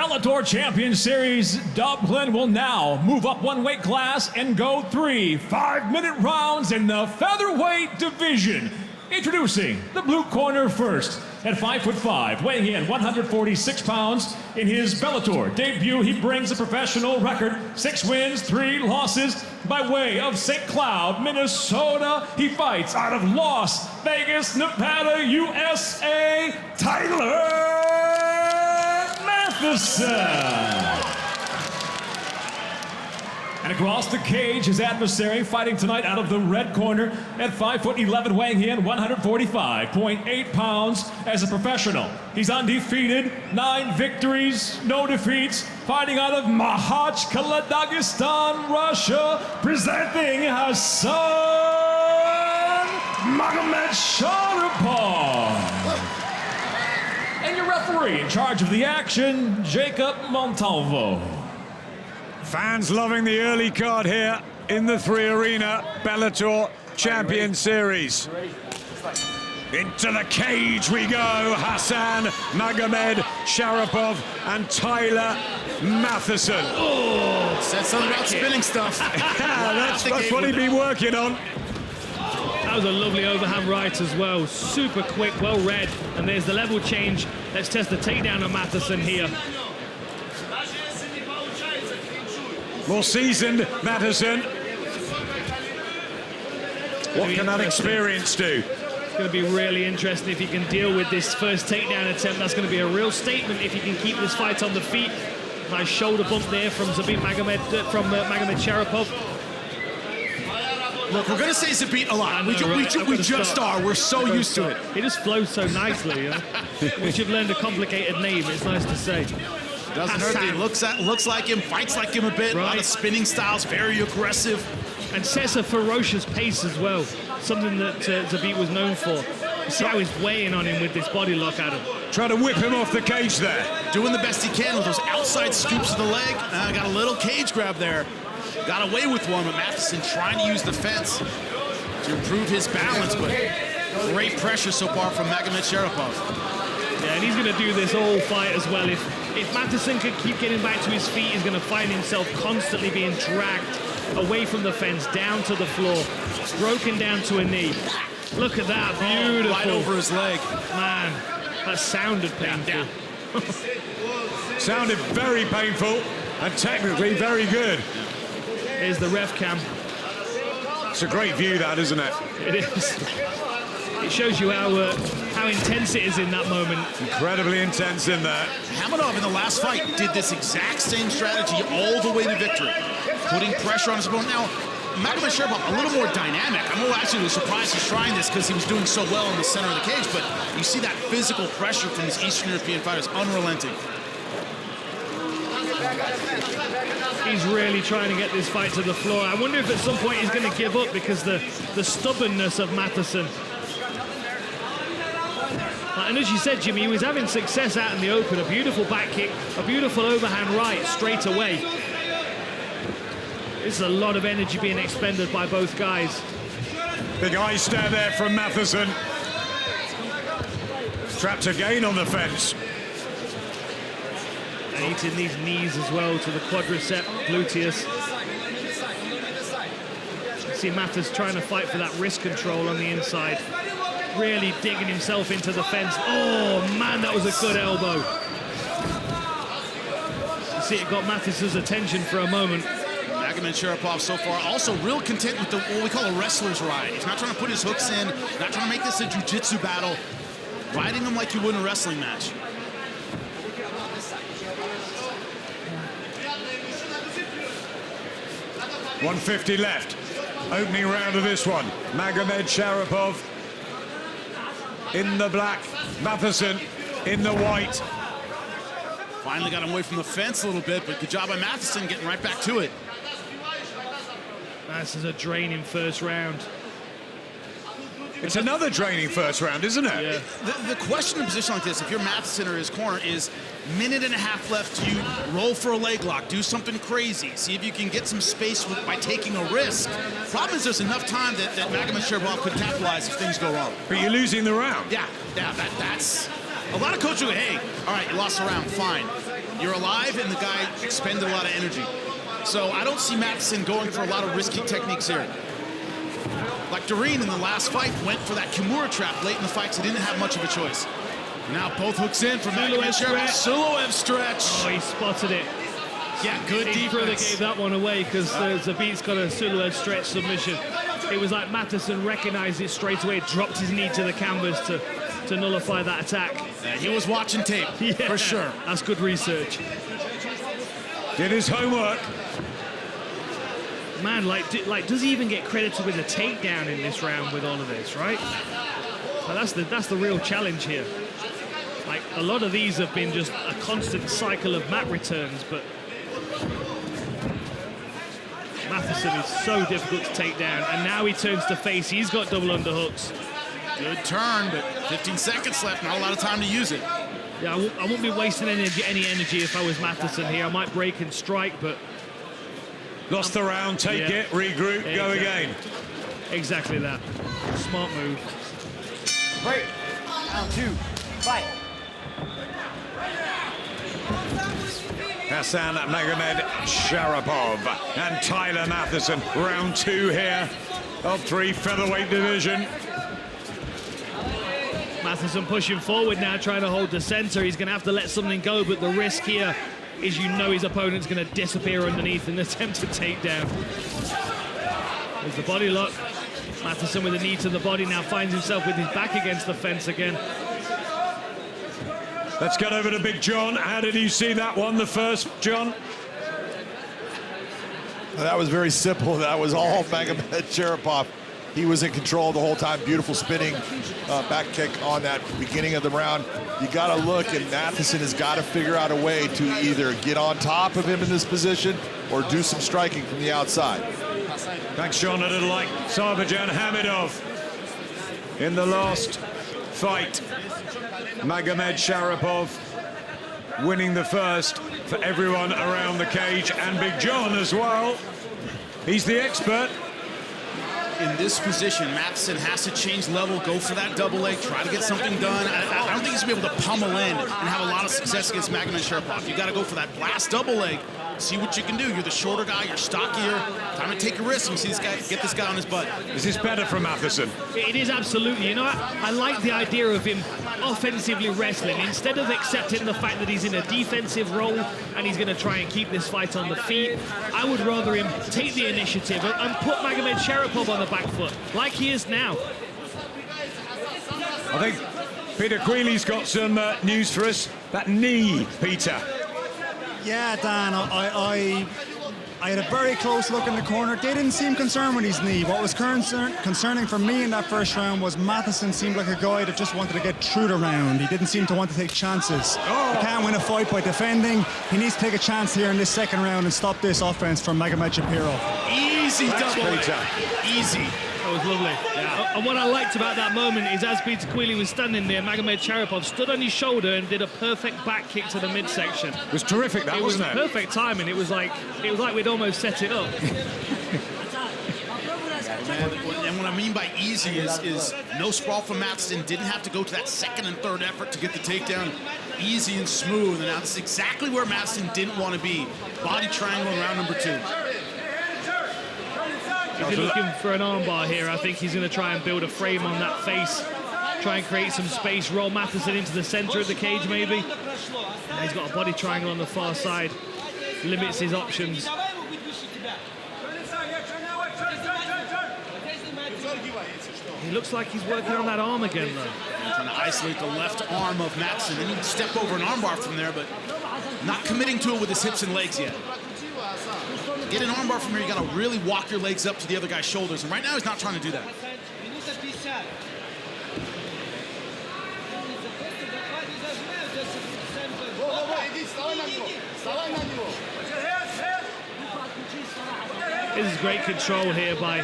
Bellator Champions Series Dublin will now move up one weight class and go 3 5-minute rounds in the featherweight division. Introducing the blue corner first. At 5'5", weighing in 146 pounds, in his Bellator debut, he brings a professional record, 6 wins, 3 losses. By way of St. Cloud, Minnesota, he fights out of Las Vegas, Nevada, USA, Tyler Mathison. And across the cage, his adversary fighting tonight out of the red corner at 5'11", weighing in 145.8 pounds as a professional. He's undefeated, 9 victories, no defeats, fighting out of Makhachkala, Dagestan, Russia, presenting Khasan Magomedsharipov. And your referee in charge of the action, Jacob Montalvo. Fans loving the early card here in the 3 Arena Bellator Champions Series. Into the cage we go, Khasan Magomedsharipov and Tyler Mathison. Oh, said something about spinning stuff. that's what he'd been working on. That was a lovely overhand right as well. Super quick, well read. And there's the level change. Let's test the takedown of Mathison here. More seasoned Mathison. What can that experience do? It's going to be really interesting if he can deal with this first takedown attempt. That's going to be a real statement if he can keep this fight on the feet. Nice shoulder bump there from Magomedsharipov. Look, we're going to say Zabit a lot. We just are. We're so used to it. It just flows so nicely. You know? We should learn a complicated name. It's nice to say. Doesn't hurt. He looks like him, fights like him a bit. Right. A lot of spinning styles, very aggressive. And sets a ferocious pace as well. Something that Zabit was known for. You see how he's weighing on him with this body lock at him. Trying to whip him off the cage there. Doing the best he can with those outside scoops of the leg. Got a little cage grab there. Got away with one, but Mathison trying to use the fence to improve his balance, but great pressure so far from Magomedsharipov. Yeah, and he's going to do this all fight as well. If Mathison can keep getting back to his feet, he's going to find himself constantly being dragged away from the fence, down to the floor, broken down to a knee. Look at that, beautiful. Right over his leg. Man, that sounded painful. Sounded very painful and technically very good. Here's the ref cam. It's a great view, that, isn't it? It is. It shows you how intense it is in that moment. Incredibly intense in there. Hamadov in the last fight did this exact same strategy all the way to victory. Putting pressure on his opponent. Now, Magomedsharipov a little more dynamic. I'm actually surprised he's trying this because he was doing so well in the center of the cage, but you see that physical pressure from these Eastern European fighters, unrelenting. He's really trying to get this fight to the floor. I wonder if at some point he's going to give up because the stubbornness of Mathison. And as you said, Jimmy, he was having success out in the open. A beautiful back kick, a beautiful overhand right straight away. This is a lot of energy being expended by both guys. Big eye stare there from Mathison. Trapped again on the fence. And eating these knees as well to the quadricep, gluteus. You see Mathis trying to fight for that wrist control on the inside. Really digging himself into the fence. Oh, man, that was a good elbow. You see, it got Mathis's attention for a moment. Magomedsharipov so far also real content with what we call a wrestler's ride. He's not trying to put his hooks in, not trying to make this a jiu-jitsu battle. Riding him like you would in a wrestling match. .150 left. Opening round of this one. Magomedsharipov in the black, Mathison in the white. Finally got him away from the fence a little bit, but good job by Mathison getting right back to it. This is a draining first round. It's another draining first round, isn't it? Yeah. The question in a position like this, if you're Mathison or his corner, is minute and a half left. Do you roll for a leg lock, do something crazy, see if you can get some space by taking a risk? Problem is there's enough time that Magomedsharipov could capitalize if things go wrong. But you're losing the round. Yeah, that's... A lot of coaches go, hey, all right, you lost the round, fine. You're alive, and the guy expended a lot of energy. So I don't see Mathison going for a lot of risky techniques here. Like Doreen in the last fight went for that Kimura trap late in the fight, so he didn't have much of a choice. Now both hooks in from Magomedsharipov. Suloev stretch. Oh, he spotted it. Yeah, good He defense. really gave that one away because Zabit's got a Suloev stretch submission. It was like Mathison recognized it straight away, dropped his knee to the canvas to nullify that attack. Yeah, he was watching tape, for sure. That's good research. Did his homework. Man, does he even get credited with a takedown in this round with all of this, right? Well, that's the real challenge here. Like, a lot of these have been just a constant cycle of mat returns, but Mathison is so difficult to take down, and now he turns to face. He's got double underhooks. Good turn, but 15 seconds left, not a lot of time to use it. Yeah, I won't be wasting any energy if I was Mathison here. I might break and strike, but... Lost the round, take it, regroup, go again. Exactly that. Smart move. Break. Round 2. Fight. Khasan Magomedsharipov and Tyler Mathison. Round 2 here of 3 featherweight division. Mathison pushing forward now, trying to hold the center. He's going to have to let something go, but the risk here is his opponent's going to disappear underneath in an attempted takedown. There's the body lock. Mathison with a knee to the body now finds himself with his back against the fence again. Let's get over to Big John. How did you see that one, the first, John? That was very simple. That was all Magomedsharipov. He was in control the whole time. Beautiful spinning back kick on that beginning of the round. You got to look, and Mathison has got to figure out a way to either get on top of him in this position or do some striking from the outside. Thanks, John. I didn't like Sarbajan Hamidov in the last fight. Magomedsharipov winning the first for everyone around the cage, and Big John as well. He's the expert. In this position, Mathison has to change level, go for that double leg, try to get something done. I don't think he's going to be able to pummel in and have a lot of success against Magomedsharipov. You got to go for that blast double leg, see what you can do. You're the shorter guy, you're stockier. Time to take a risk and see this guy, get this guy on his butt. Is this better for Mathison? It is absolutely. You know, I like the idea of him offensively wrestling. Instead of accepting the fact that he's in a defensive role and he's going to try and keep this fight on the feet, I would rather him take the initiative and put Magomedsharipov on the back foot, like he is now. I think Peter Queeley's got some news for us. That knee, Peter. Yeah, Dan, I had a very close look in the corner. They didn't seem concerned with his knee. What was concerning for me in that first round was Mathison seemed like a guy that just wanted to get through the round. He didn't seem to want to take chances. He can't win a fight by defending. He needs to take a chance here in this second round and stop this offense from Magomedsharipov. Easy double leg. Easy. That was lovely. Yeah. And what I liked about that moment is as Peter Queeley was standing there, Magomedsharipov stood on his shoulder and did a perfect back kick to the midsection. It was terrific, that, wasn't it? Perfect timing. It was like we'd almost set it up. And what I mean by easy is no sprawl from Mathison. Didn't have to go to that second and third effort to get the takedown. Easy and smooth. And now this is exactly where Mathison didn't want to be. Body triangle in round number 2. He's looking for an armbar here. I think he's going to try and build a frame on that face. Try and create some space. Roll Mathison into the center of the cage, maybe. And he's got a body triangle on the far side. Limits his options. He looks like he's working on that arm again, though. Trying to isolate the left arm of Mathison. Then he can step over an armbar from there, but not committing to it with his hips and legs yet. Get an armbar from here, you got to really walk your legs up to the other guy's shoulders. And right now, he's not trying to do that. This is great control here by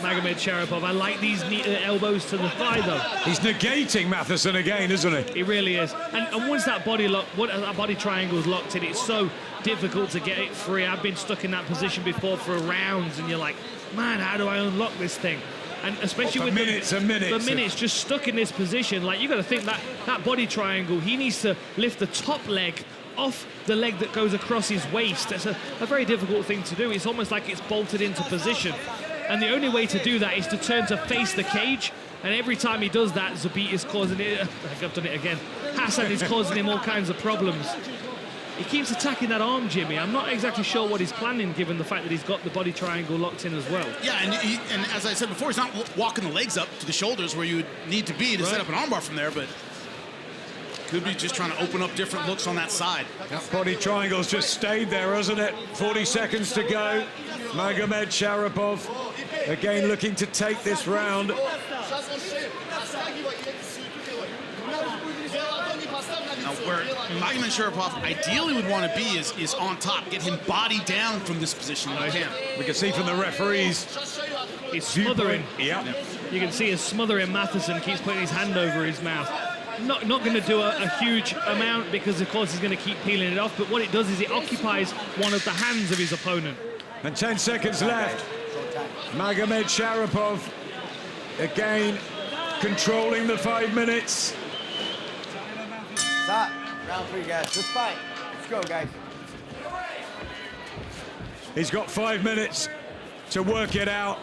Magomedsharipov. I like these elbows to the thigh, though. He's negating Mathison again, isn't he? He really is. And once that body lock, that body triangle is locked in, it's so difficult to get it free. I've been stuck in that position before for rounds, and you're like, man, how do I unlock this thing? And especially with the minutes just stuck in this position, like you got to think that body triangle, he needs to lift the top leg off the leg that goes across his waist. That's a very difficult thing to do. It's almost like it's bolted into position. And the only way to do that is to turn to face the cage. And every time he does that, Zabit is causing it. I think I've done it again. Hassan is causing him all kinds of problems. He keeps attacking that arm, Jimmy. I'm not exactly sure what he's planning, given the fact that he's got the body triangle locked in as well. Yeah, and as I said before, he's not walking the legs up to the shoulders where you would need to be to set up an armbar from there, but could be just trying to open up different looks on that side. That body triangle's just stayed there, hasn't it? 40 seconds to go. Magomedsharipov again looking to take this round. Now, where Magomedsharipov ideally would want to be is on top, get him body down from this position. We can see from the referees. He's smothering. Yeah. You can see he's smothering Mathison, keeps putting his hand over his mouth. Not going to do a huge amount because, of course, he's going to keep peeling it off. But what it does is it occupies one of the hands of his opponent. And 10 seconds left. Magomedsharipov again controlling the 5 minutes. Stop. Round 3, guys. Let's fight. Let's go, guys. He's got 5 minutes to work it out.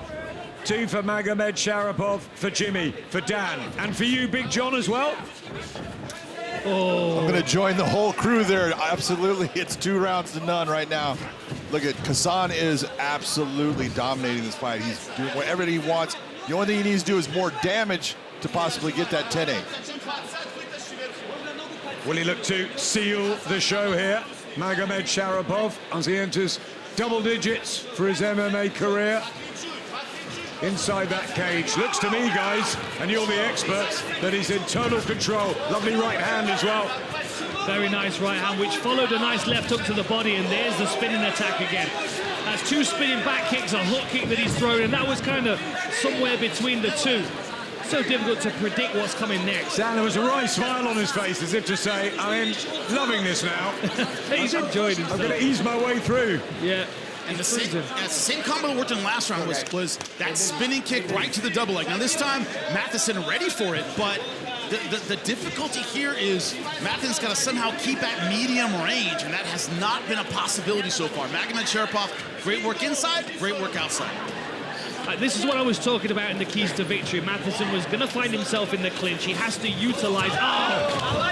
2 for Magomedsharipov, for Jimmy, for Dan, and for you, Big John, as well. Oh. I'm going to join the whole crew there. Absolutely. It's 2 rounds to none right now. Look at Khasan is absolutely dominating this fight. He's doing whatever he wants. The only thing he needs to do is more damage to possibly get that 10-8. Will he look to seal the show here? Magomedsharipov, as he enters double digits for his MMA career. Inside that cage. Looks to me, guys, and you're the experts, that he's in total control. Lovely right hand as well. Very nice right hand, which followed a nice left hook to the body, and there's the spinning attack again. That's 2 spinning back kicks, a hook kick that he's thrown, and that was kind of somewhere between the 2. So difficult to predict what's coming next. Dan, there was a wry smile on his face, as if to say, I'm loving this now. He's enjoyed himself. I'm going to ease my way through. Yeah. And the same combo that worked in the last round was that spinning kick right to the double leg. Now this time, Mathison ready for it, but the difficulty here is Mathison's got to somehow keep at medium range, and that has not been a possibility so far. Magomedsharipov, great work inside, great work outside. This is what I was talking about in the keys to victory. Mathison was going to find himself in the clinch. He has to utilize.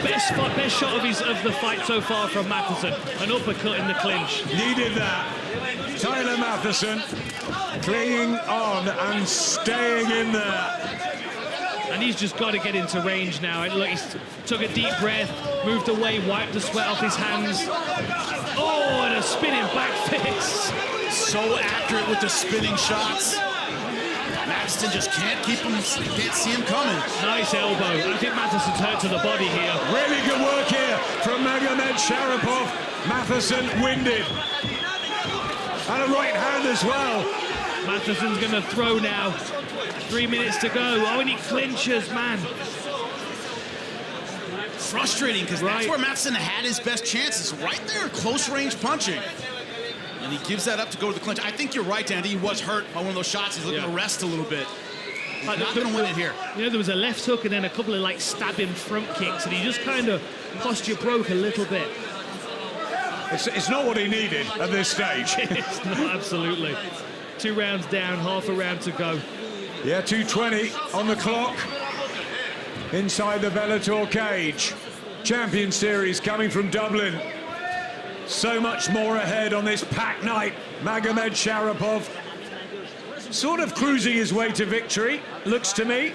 Best shot of the fight so far from Mathison. An uppercut in the clinch. Needed that. Tyler Mathison clinging on and staying in there. And he's just got to get into range now. And look, he took a deep breath, moved away, wiped the sweat off his hands. Oh, and a spinning back fist. So accurate with the spinning shots. Mathison just can't see him coming. Nice elbow. I think Mathison's hurt to the body here. Really good work here from Magomedsharipov. Mathison winded. And a right hand as well. Mathison's going to throw now. 3 minutes to go. Oh, and he clinches, man. Frustrating, because that's where Mathison had his best chances. Right there, close range punching. And he gives that up to go to the clinch. I think you're right, Andy. He was hurt by one of those shots. He's looking to rest a little bit. He's not going to win it here. You know, there was a left hook and then a couple of, like, stabbing front kicks, and he just kind of posture broke a little bit. It's not what he needed at this stage. It's not, absolutely. 2 rounds down, half a round to go. Yeah, 2:20 on the clock. Inside the Bellator cage. Champions Series coming from Dublin. So much more ahead on this packed night. Magomedsharipov sort of cruising his way to victory, looks to me.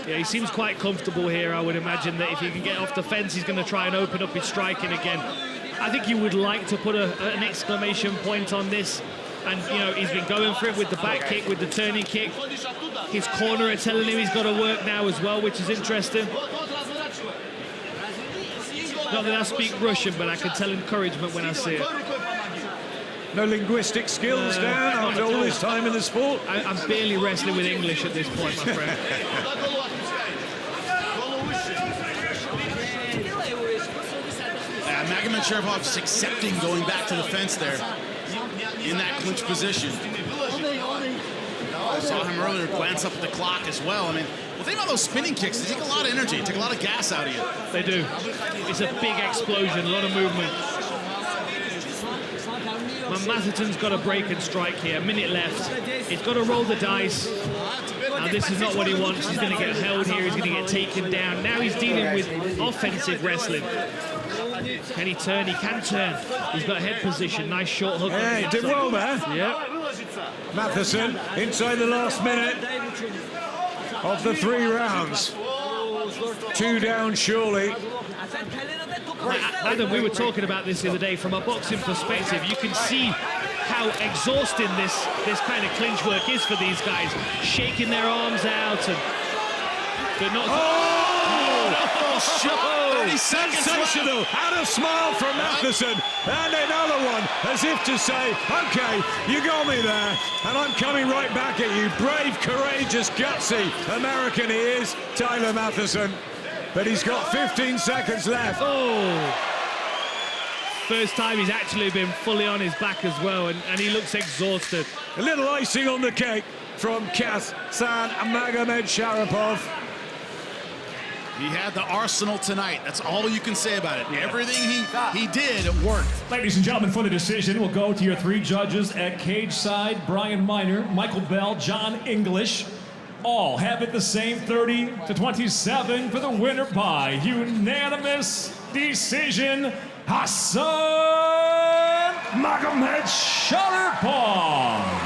Yeah, he seems quite comfortable here. I would imagine that if he can get off the fence, he's going to try and open up his striking again. I think you would like to put an exclamation point on this. And, you know, he's been going for it with the back kick, with the turning kick. His corner are telling him he's got to work now as well, which is interesting. Not that I speak Russian, but I can tell encouragement when I see it. No linguistic skills, Dan, after all this time in the sport? I'm barely wrestling with English at this point, my friend. Magomedsharipov just accepting going back to the fence there in that clinch position. I saw him earlier glance up at the clock as well. I mean, with thing about those spinning kicks, they take a lot of energy, take a lot of gas out of you. They do. It's a big explosion, a lot of movement. Matheson's got to break and strike here. A minute left. He's got to roll the dice. Now, this is not what he wants. He's going to get held here. He's going to get taken down. Now he's dealing with offensive wrestling. Can he turn? He can turn. He's got head position. Nice short hook. Yeah, he did well there. Yeah. Mathison inside the last minute of the 3 rounds. 2 down, surely. Adam, we were talking about this the other day. From a boxing perspective, you can see how exhausting this kind of clinch work is for these guys. Shaking their arms out and... But not... Oh, 30 seconds sensational. And a smile from Mathison. And another one, as if to say, okay, you got me there, and I'm coming right back at you. Brave, courageous, gutsy American he is, Tyler Mathison. But he's got 15 seconds left. Oh! First time he's actually been fully on his back as well, and he looks exhausted. A little icing on the cake from Khasan Magomedsharipov. He had the arsenal tonight. That's all you can say about it. Yeah. Everything he did worked. Ladies and gentlemen, for the decision, we'll go to your 3 judges at cage side. Brian Miner, Michael Bell, John English. All have it the same, 30-27 for the winner by unanimous decision, Khasan Magomedsharipov.